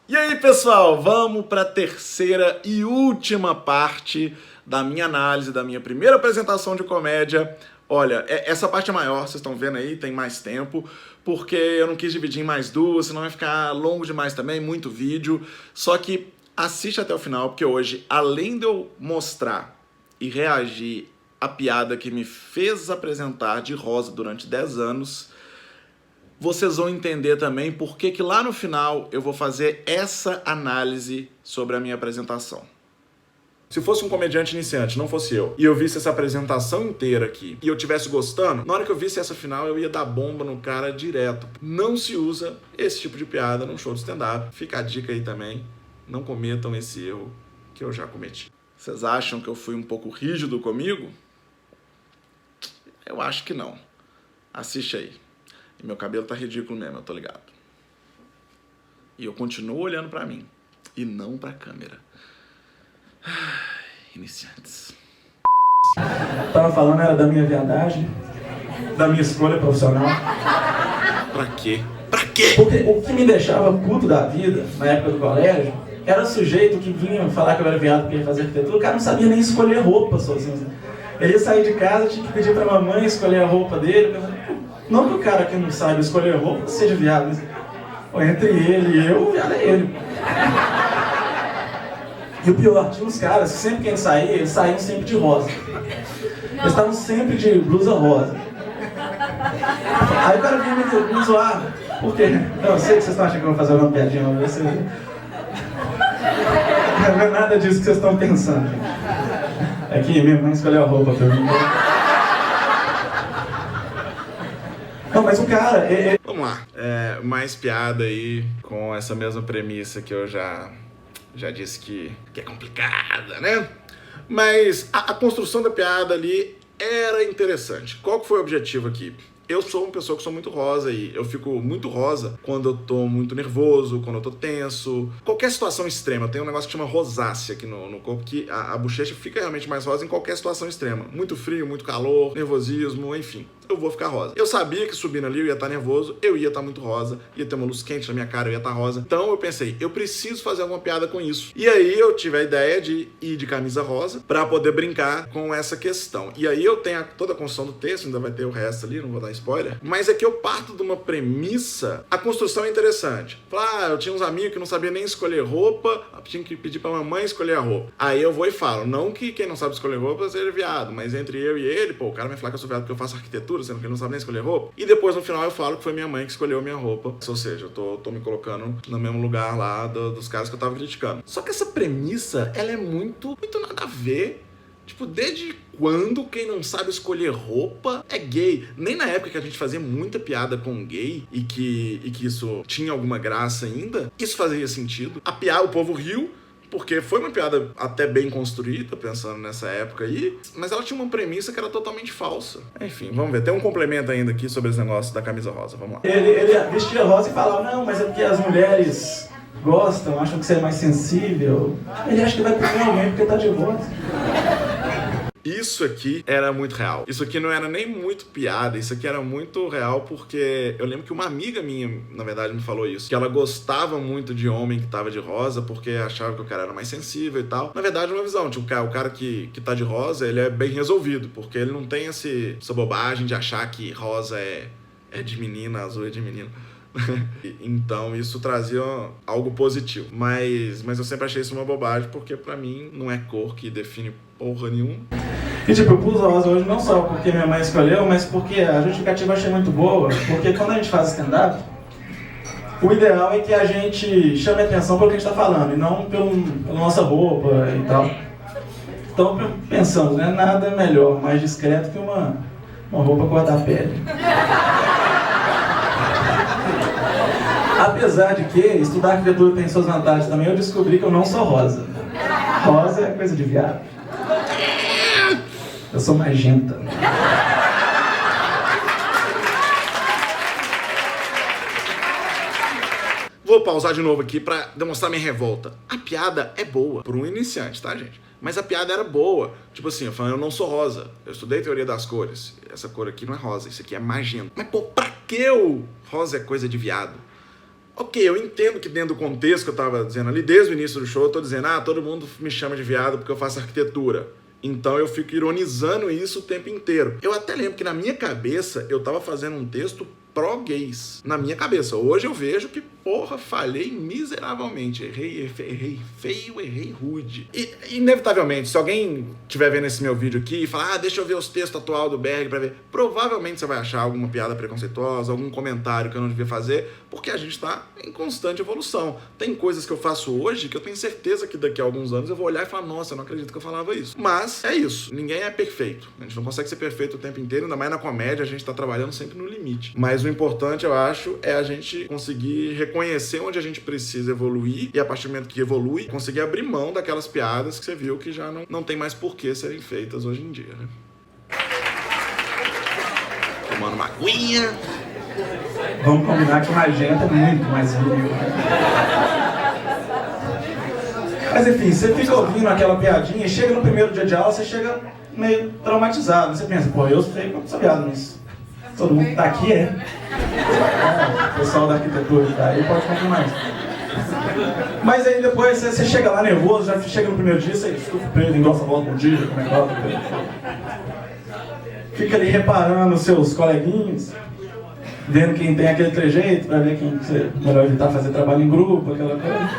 E aí, pessoal, vamos para a terceira e última parte da minha análise, da minha primeira apresentação de comédia. Olha, essa parte é maior, vocês estão vendo aí, tem mais tempo, porque eu não quis dividir em mais duas, senão vai ficar longo demais também, muito vídeo. Só que assiste até o final, porque hoje, além de eu mostrar e reagir à piada que me fez apresentar de rosa durante 10 anos, vocês vão entender também por que lá no final eu vou fazer essa análise sobre a minha apresentação. Se fosse um comediante iniciante, não fosse eu, e eu visse essa apresentação inteira aqui, e eu estivesse gostando, na hora que eu visse essa final eu ia dar bomba no cara direto. Não se usa esse tipo de piada num show de stand-up. Fica a dica aí também, não cometam esse erro que eu já cometi. Vocês acham que eu fui um pouco rígido comigo? Eu acho que não. Assiste aí. E meu cabelo tá ridículo mesmo, eu tô ligado. E eu continuo olhando pra mim. E não pra câmera. Iniciantes. Tava falando era da minha viadagem, da minha escolha profissional. Pra quê? Pra quê? Porque o que me deixava puto da vida, na época do colégio, era o sujeito que vinha falar que eu era viado porque ia fazer arquitetura. O cara não sabia nem escolher roupa sozinho. Ele ia sair de casa, tinha que pedir pra mamãe escolher a roupa dele. Não que o cara que não sabe escolher roupa seja viado, mas entre ele e eu, o viado é ele. E o pior, tinha uns caras que sempre que eles saíam sempre de rosa. Eles estavam sempre de blusa rosa. Aí o cara vinha me zoar. Por quê? Não, eu sei que vocês estão achando que eu vou fazer uma piadinha, mas não é nada disso que vocês estão pensando, gente. É que minha mãe escolheu a roupa pra mim. Não, mas o cara... Vamos lá. Mais piada aí com essa mesma premissa que eu já disse que é complicada, né? Mas a construção da piada ali era interessante. Qual que foi o objetivo aqui? Eu sou uma pessoa que sou muito rosa e eu fico muito rosa quando eu tô muito nervoso, quando eu tô tenso. Qualquer situação extrema. Eu tenho um negócio que chama rosácea aqui no corpo, que a bochecha fica realmente mais rosa em qualquer situação extrema. Muito frio, muito calor, nervosismo, enfim. Eu vou ficar rosa. Eu sabia que subindo ali eu ia estar nervoso, eu ia estar muito rosa, ia ter uma luz quente na minha cara, eu ia estar rosa. Então eu pensei, eu preciso fazer alguma piada com isso. E aí eu tive a ideia de ir de camisa rosa pra poder brincar com essa questão. E aí eu tenho toda a construção do texto, ainda vai ter o resto ali, não vou dar spoiler. Mas é que eu parto de uma premissa, a construção é interessante. Falar, eu tinha uns amigos que não sabiam nem escolher roupa, tinha que pedir pra mamãe escolher a roupa. Aí eu vou e falo, não que quem não sabe escolher roupa seja viado, mas entre eu e ele, pô, o cara vai falar que eu sou viado porque eu faço arquitetura, sendo que ele não sabe nem escolher roupa. E depois, no final, eu falo que foi minha mãe que escolheu a minha roupa. Ou seja, eu tô me colocando no mesmo lugar lá dos caras que eu tava criticando. Só que essa premissa, ela é muito nada a ver. Tipo, desde quando quem não sabe escolher roupa é gay? Nem na época que a gente fazia muita piada com gay e que isso tinha alguma graça ainda, isso fazia sentido. A piada, o povo riu, porque foi uma piada até bem construída, pensando nessa época aí, mas ela tinha uma premissa que era totalmente falsa. Enfim, vamos ver. Tem um complemento ainda aqui sobre esse negócio da camisa rosa. Vamos lá. Ele vestia rosa e falava, não, mas é porque as mulheres gostam, acham que você é mais sensível. Ele acha que vai comer alguém porque tá de rosa. Isso aqui era muito real. Isso aqui não era nem muito piada, isso aqui era muito real porque eu lembro que uma amiga minha, na verdade, me falou isso, que ela gostava muito de homem que tava de rosa porque achava que o cara era mais sensível e tal. Na verdade, uma visão, tipo, o cara que tá de rosa, ele é bem resolvido, porque ele não tem essa bobagem de achar que rosa é de menina, azul é de menino. Então isso trazia algo positivo, mas eu sempre achei isso uma bobagem porque pra mim não é cor que define porra nenhuma. E tipo, eu pus rosa hoje não só porque minha mãe escolheu, mas porque a justificativa eu achei muito boa, porque quando a gente faz stand-up, o ideal é que a gente chame atenção pelo que a gente tá falando, e não pela nossa roupa e tal. Então pensando, né, nada melhor, mais discreto que uma roupa cor da pele. Apesar de que estudar arquitetura tem suas vantagens também, eu descobri que eu não sou rosa. Rosa é coisa de viado. Eu sou magenta. Vou pausar de novo aqui pra demonstrar minha revolta. A piada é boa, por um iniciante, tá, gente? Mas a piada era boa. Tipo assim, eu falando, eu não sou rosa. Eu estudei teoria das cores. Essa cor aqui não é rosa, isso aqui é magenta. Mas, pô, pra que o rosa é coisa de viado? Ok, eu entendo que dentro do contexto que eu tava dizendo ali, desde o início do show, eu tô dizendo, todo mundo me chama de viado porque eu faço arquitetura. Então eu fico ironizando isso o tempo inteiro. Eu até lembro que na minha cabeça eu tava fazendo um texto pró-gays. Na minha cabeça. Hoje eu vejo que, porra, falhei miseravelmente. Errei feio, errei rude. E, inevitavelmente, se alguém estiver vendo esse meu vídeo aqui e falar, deixa eu ver os textos atual do Berg pra ver, provavelmente você vai achar alguma piada preconceituosa, algum comentário que eu não devia fazer, porque a gente tá em constante evolução. Tem coisas que eu faço hoje que eu tenho certeza que daqui a alguns anos eu vou olhar e falar, nossa, eu não acredito que eu falava isso. Mas é isso. Ninguém é perfeito. A gente não consegue ser perfeito o tempo inteiro, ainda mais na comédia, a gente tá trabalhando sempre no limite. Mas o importante, eu acho, é a gente conseguir reconhecer onde a gente precisa evoluir e, a partir do momento que evolui, conseguir abrir mão daquelas piadas que você viu que já não tem mais por que serem feitas hoje em dia, né? Tomando uma aguinha. Vamos combinar que magenta é muito mais vivo. Mas enfim, você fica ouvindo aquela piadinha e chega no primeiro dia de aula, você chega meio traumatizado. Você pensa, pô, eu sei como sou viado nisso. Todo mundo daqui o pessoal da arquitetura, daí pode confirmar isso. Mas aí depois você chega lá nervoso, já chega no primeiro dia, você estufa o peito, engrossa a volta um dia, como é que vai? Fica ali reparando os seus coleguinhas, vendo quem tem aquele trejeito, pra ver quem você melhor evitar fazer trabalho em grupo, aquela coisa.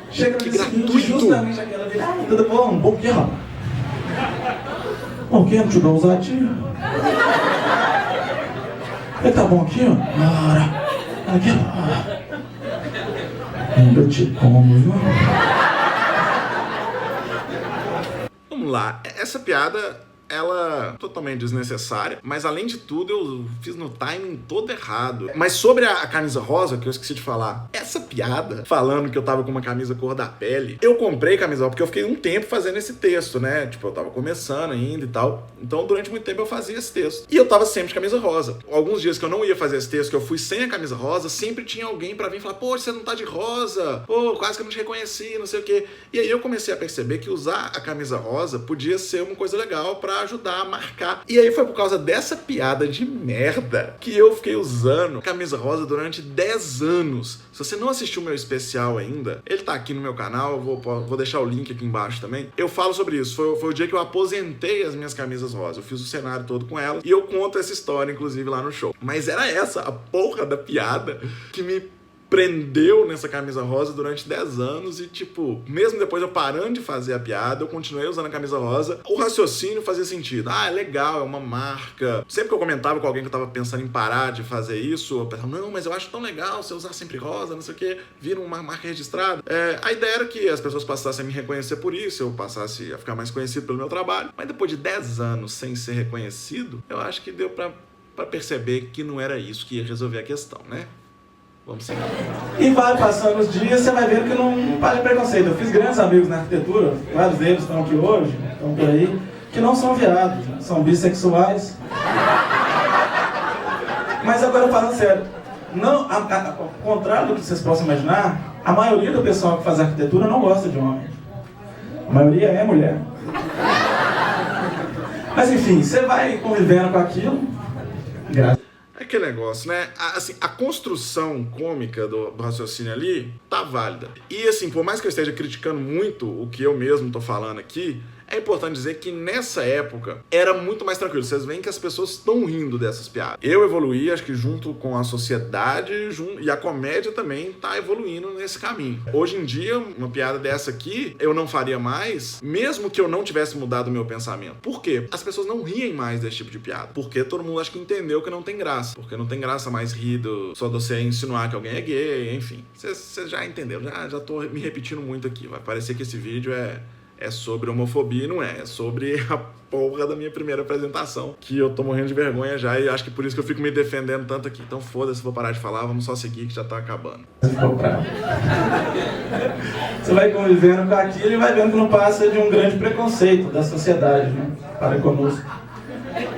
Chega no dia seguinte, justamente aquela vez, tudo bom? Bom dia, rapaz. Bom, quem não te dá ousadia? Ele tá bom aqui, ó. Aqui, ó. Ainda te como, viu? Vamos lá. Essa piada, ela é totalmente desnecessária, mas além de tudo eu fiz no timing todo errado. Mas sobre a camisa rosa, que eu esqueci de falar, essa piada, falando que eu tava com uma camisa cor da pele, eu comprei camisa rosa porque eu fiquei um tempo fazendo esse texto, né? Tipo, eu tava começando ainda e tal. Então, durante muito tempo eu fazia esse texto. E eu tava sempre de camisa rosa. Alguns dias que eu não ia fazer esse texto, que eu fui sem a camisa rosa, sempre tinha alguém pra vir falar, pô, você não tá de rosa, pô, quase que eu não te reconheci, não sei o quê. E aí eu comecei a perceber que usar a camisa rosa podia ser uma coisa legal pra ajudar a marcar. E aí foi por causa dessa piada de merda que eu fiquei usando camisa rosa durante 10 anos. Se você não assistiu o meu especial ainda, ele tá aqui no meu canal, eu vou deixar o link aqui embaixo também. Eu falo sobre isso. Foi o dia que eu aposentei as minhas camisas rosas. Eu fiz o cenário todo com elas e eu conto essa história, inclusive, lá no show. Mas era essa, a porra da piada que me prendeu nessa camisa rosa durante 10 anos e, tipo, mesmo depois eu parando de fazer a piada, eu continuei usando a camisa rosa. O raciocínio fazia sentido. É legal, é uma marca. Sempre que eu comentava com alguém que eu tava pensando em parar de fazer isso, eu pensava, não, mas eu acho tão legal você usar sempre rosa, não sei o quê, vira uma marca registrada. A ideia era que as pessoas passassem a me reconhecer por isso, eu passasse a ficar mais conhecido pelo meu trabalho. Mas depois de 10 anos sem ser reconhecido, eu acho que deu pra perceber que não era isso que ia resolver a questão, né? Vamos seguir. E vai passando os dias, você vai vendo que não para de preconceito. Eu fiz grandes amigos na arquitetura, vários deles estão aqui hoje, estão por aí, que não são viados, são bissexuais. Mas agora falando sério, não, ao contrário do que vocês possam imaginar, a maioria do pessoal que faz arquitetura não gosta de homem. A maioria é mulher. Mas enfim, você vai convivendo com aquilo, graças. É aquele negócio, né? Assim, a construção cômica do raciocínio ali tá válida. E assim, por mais que eu esteja criticando muito o que eu mesmo tô falando aqui, é importante dizer que nessa época era muito mais tranquilo. Vocês veem que as pessoas estão rindo dessas piadas. Eu evoluí, acho que junto com a sociedade e a comédia também tá evoluindo nesse caminho. Hoje em dia, uma piada dessa aqui, eu não faria mais, mesmo que eu não tivesse mudado o meu pensamento. Por quê? As pessoas não riem mais desse tipo de piada. Porque todo mundo acho que entendeu que não tem graça. Porque não tem graça mais rir só de você insinuar que alguém é gay, enfim. Vocês já entenderam. Já tô me repetindo muito aqui. Vai parecer que esse vídeo é sobre homofobia e não é. É sobre a porra da minha primeira apresentação, que eu tô morrendo de vergonha já e acho que por isso que eu fico me defendendo tanto aqui. Então foda-se, vou parar de falar, vamos só seguir que já tá acabando. Você vai convivendo com aquilo e vai vendo que não passa de um grande preconceito da sociedade, né, para conosco.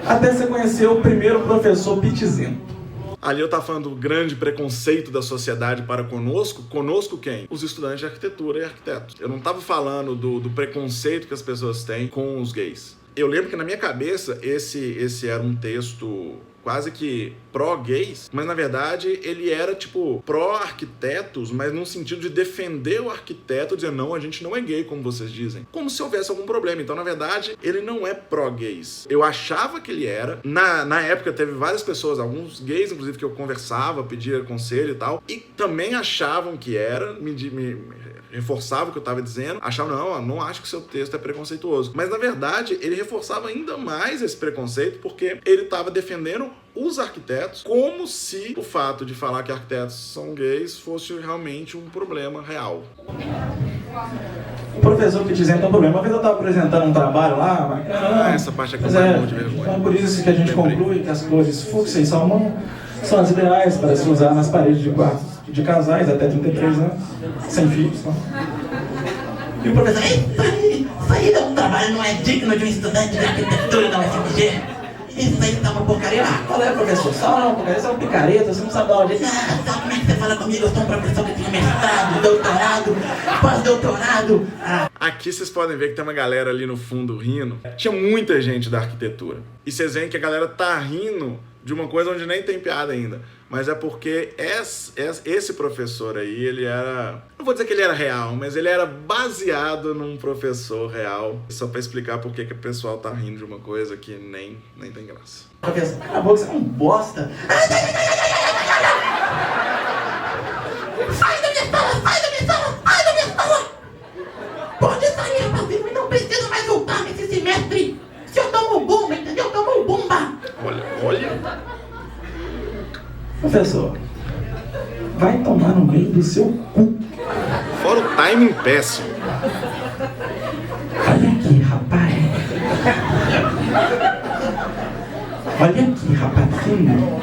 Até você conhecer o primeiro professor pitizento. Ali eu tava falando do grande preconceito da sociedade para conosco. Conosco quem? Os estudantes de arquitetura e arquitetos. Eu não tava falando do preconceito que as pessoas têm com os gays. Eu lembro que na minha cabeça esse era um texto quase que pró-gays, mas na verdade ele era tipo pró-arquitetos, mas num sentido de defender o arquiteto, dizer não, a gente não é gay, como vocês dizem. Como se houvesse algum problema. Então, na verdade, ele não é pró-gays. Eu achava que ele era. Na época teve várias pessoas, alguns gays, inclusive, que eu conversava, pedia conselho e tal, e também achavam que era, me reforçava o que eu estava dizendo, achavam, não acho que seu texto é preconceituoso. Mas, na verdade, ele reforçava ainda mais esse preconceito, porque ele estava defendendo os arquitetos como se o fato de falar que arquitetos são gays fosse realmente um problema real. O professor que dizia que tem um problema. Uma vez eu estava apresentando um trabalho lá, essa parte aqui é um monte de vergonha. Então, por isso que a gente conclui que as cores fúcsia e salmão são as ideais para se usar nas paredes de quartos de casais até 33 anos, sem filhos. Tá? E o professor, isso aí é um trabalho, não é digno de um estudante de arquitetura da UFMG. Isso aí tá uma porcaria. Qual é, professor? Só não, porcaria, isso é um picareta, você não sabe da onde. Sabe como é que você fala comigo? Eu sou um professor que tem mestrado, doutorado, pós-doutorado. Aqui vocês podem ver que tem uma galera ali no fundo rindo. Tinha muita gente da arquitetura. E vocês veem que a galera tá rindo de uma coisa onde nem tem piada ainda. Mas é porque esse professor aí, ele era... Não vou dizer que ele era real, mas ele era baseado num professor real. Só pra explicar por que o pessoal tá rindo de uma coisa que nem tem graça. Professor, cala a boca, você é um bosta. Sai da minha sala, sai da minha sala, sai da minha sala. Pode sair, rapazinho, e não precisa mais voltar nesse semestre. Se eu tomo bomba, entendeu? Eu tomo bomba. Olha... Professor, vai tomar no meio do seu cu. Fora o timing péssimo. Olha aqui, rapaz. Olha aqui, rapazinho.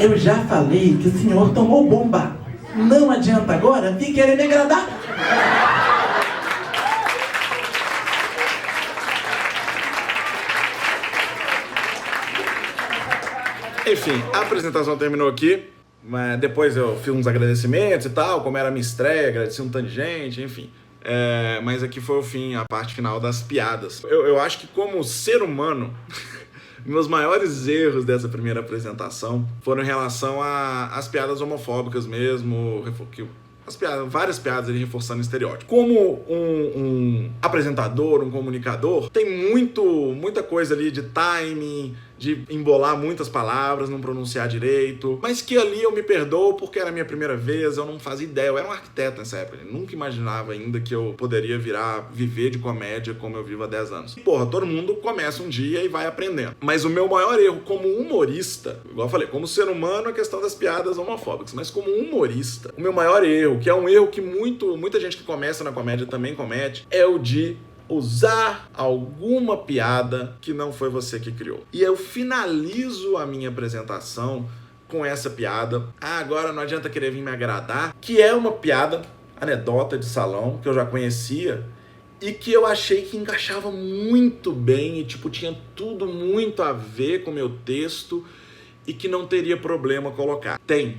Eu já falei que o senhor tomou bomba. Não adianta agora vir querer me agradar. Enfim, a apresentação terminou aqui, mas depois eu fiz uns agradecimentos e tal, como era a minha estreia, agradeci um tanto de gente, enfim. Mas aqui foi o fim, a parte final das piadas. Eu acho que como ser humano, meus maiores erros dessa primeira apresentação foram em relação às piadas homofóbicas mesmo, várias piadas ali reforçando o estereótipo. Como um apresentador, um comunicador, tem muita coisa ali de timing, de embolar muitas palavras, não pronunciar direito, mas que ali eu me perdoo porque era a minha primeira vez, eu não fazia ideia, eu era um arquiteto nessa época, eu nunca imaginava ainda que eu poderia viver de comédia como eu vivo há 10 anos. Porra, todo mundo começa um dia e vai aprendendo. Mas o meu maior erro como humorista, igual eu falei, como ser humano a questão das piadas homofóbicas, mas como humorista, o meu maior erro, que é um erro que muita gente que começa na comédia também comete, é o de usar alguma piada que não foi você que criou. E eu finalizo a minha apresentação com essa piada. Agora não adianta querer vir me agradar, que é uma piada, anedota de salão, que eu já conhecia e que eu achei que encaixava muito bem e tinha tudo muito a ver com o meu texto e que não teria problema colocar. Tem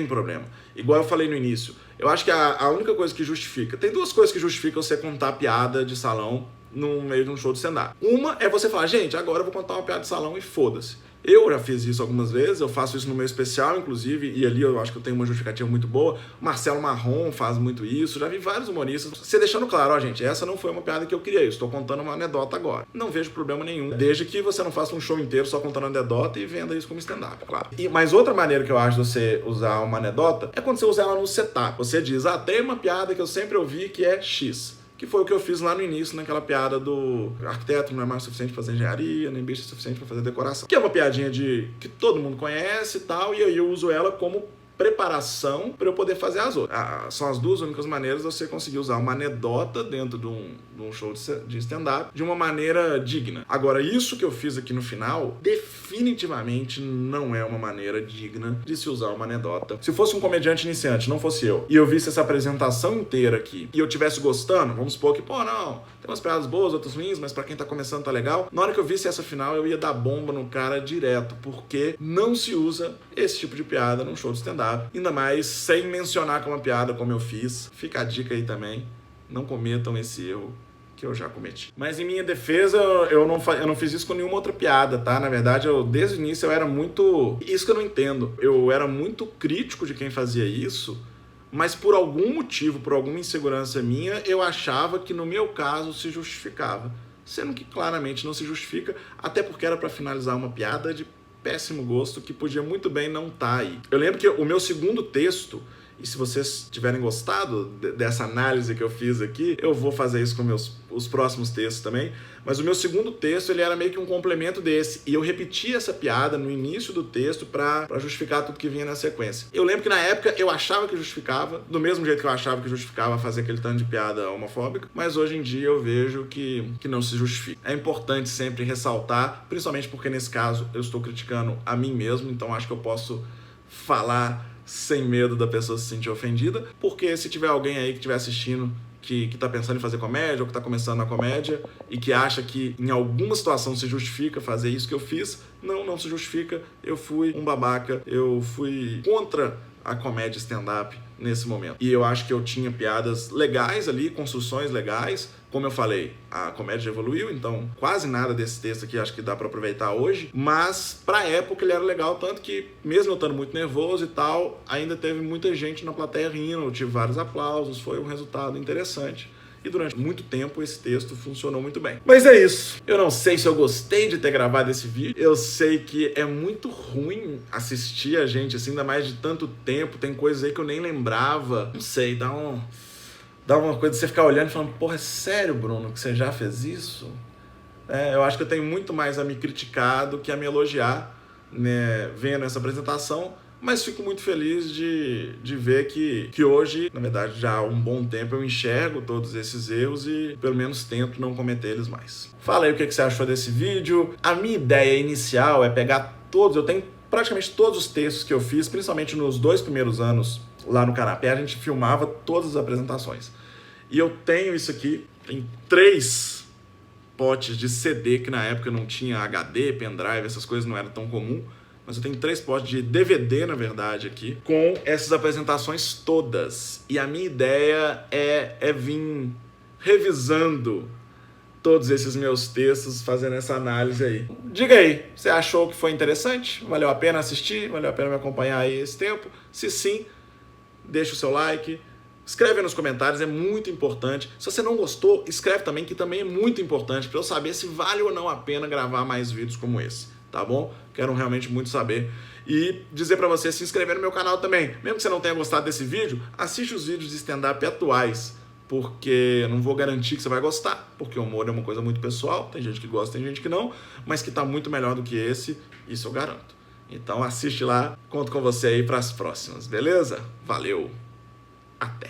problema. Igual eu falei no início, eu acho que a única coisa que justifica... Tem duas coisas que justificam você contar piada de salão no meio de um show de stand-up. Uma é você falar, gente, agora eu vou contar uma piada de salão e foda-se. Eu já fiz isso algumas vezes, eu faço isso no meu especial, inclusive, e ali eu acho que eu tenho uma justificativa muito boa. O Marcelo Marrom faz muito isso, já vi vários humoristas. Você deixando claro, ó, gente, essa não foi uma piada que eu criei, eu estou contando uma anedota agora. Não vejo problema nenhum, desde que você não faça um show inteiro só contando anedota e venda isso como stand-up, claro. Mas outra maneira que eu acho de você usar uma anedota é quando você usa ela no setup. Você diz, tem uma piada que eu sempre ouvi que é X. Que foi o que eu fiz lá no início, naquela piada do arquiteto não é mais suficiente para fazer engenharia, nem bicho é suficiente para fazer decoração. Que é uma piadinha que todo mundo conhece e tal, e aí eu uso ela como preparação para eu poder fazer as outras. São as duas únicas maneiras de você conseguir usar uma anedota dentro de um show de stand-up de uma maneira digna. Agora, isso que eu fiz aqui no final, definitivamente não é uma maneira digna de se usar uma anedota. Se fosse um comediante iniciante, não fosse eu, e eu visse essa apresentação inteira aqui, e eu estivesse gostando, vamos supor que, não, tem umas piadas boas, outras ruins, mas pra quem tá começando tá legal. Na hora que eu visse essa final, eu ia dar bomba no cara direto, porque não se usa esse tipo de piada num show de stand-up. Ainda mais sem mencionar que é uma piada como eu fiz. Fica a dica aí também. Não cometam esse erro que que eu já cometi. Mas em minha defesa, eu não fiz isso com nenhuma outra piada, tá? Na verdade, desde o início eu era muito... Isso que eu não entendo. Eu era muito crítico de quem fazia isso, mas por algum motivo, por alguma insegurança minha, eu achava que no meu caso se justificava. Sendo que claramente não se justifica, até porque era pra finalizar uma piada de péssimo gosto que podia muito bem não estar aí. Eu lembro que o meu segundo texto... E se vocês tiverem gostado dessa análise que eu fiz aqui, eu vou fazer isso com os próximos textos também. Mas o meu segundo texto, ele era meio que um complemento desse. E eu repeti essa piada no início do texto pra justificar tudo que vinha na sequência. Eu lembro que na época eu achava que justificava, do mesmo jeito que eu achava que justificava fazer aquele tanto de piada homofóbica. Mas hoje em dia eu vejo que não se justifica. É importante sempre ressaltar, principalmente porque nesse caso eu estou criticando a mim mesmo. Então acho que eu posso falar sem medo da pessoa se sentir ofendida, porque se tiver alguém aí que estiver assistindo que tá pensando em fazer comédia ou que tá começando na comédia e que acha que em alguma situação se justifica fazer isso que eu fiz, não se justifica. Eu fui um babaca, eu fui contra a comédia stand-up nesse momento. E eu acho que eu tinha piadas legais ali, construções legais. Como eu falei, a comédia evoluiu, então quase nada desse texto aqui acho que dá pra aproveitar hoje. Mas pra época ele era legal, tanto que mesmo eu estando muito nervoso e tal, ainda teve muita gente na plateia rindo, eu tive vários aplausos, foi um resultado interessante. E durante muito tempo esse texto funcionou muito bem. Mas é isso. Eu não sei se eu gostei de ter gravado esse vídeo. Eu sei que é muito ruim assistir a gente assim, ainda mais de tanto tempo. Tem coisas aí que eu nem lembrava. Não sei, dá uma coisa de você ficar olhando e falando, porra, é sério, Bruno, que você já fez isso? Eu acho que eu tenho muito mais a me criticar do que a me elogiar, né, vendo essa apresentação. Mas fico muito feliz de ver que hoje, na verdade já há um bom tempo, eu enxergo todos esses erros e pelo menos tento não cometer eles mais. Fala aí o que você achou desse vídeo. A minha ideia inicial é pegar eu tenho praticamente todos os textos que eu fiz, principalmente nos 2 primeiros anos lá no Canapé, a gente filmava todas as apresentações. E eu tenho isso aqui em 3 potes de CD, que na época não tinha HD, pendrive, essas coisas não eram tão comum. Mas eu tenho 3 potes de DVD, na verdade, aqui, com essas apresentações todas. E a minha ideia é vir revisando todos esses meus textos, fazendo essa análise aí. Diga aí, você achou que foi interessante? Valeu a pena assistir? Valeu a pena me acompanhar aí esse tempo? Se sim, deixa o seu like. Escreve nos comentários, é muito importante. Se você não gostou, escreve também, que também é muito importante para eu saber se vale ou não a pena gravar mais vídeos como esse. Tá bom? Quero realmente muito saber. E dizer pra você se inscrever no meu canal também. Mesmo que você não tenha gostado desse vídeo, assiste os vídeos de stand-up atuais. Porque eu não vou garantir que você vai gostar. Porque o humor é uma coisa muito pessoal. Tem gente que gosta, tem gente que não. Mas que tá muito melhor do que esse, isso eu garanto. Então assiste lá. Conto com você aí pras próximas, beleza? Valeu! Até!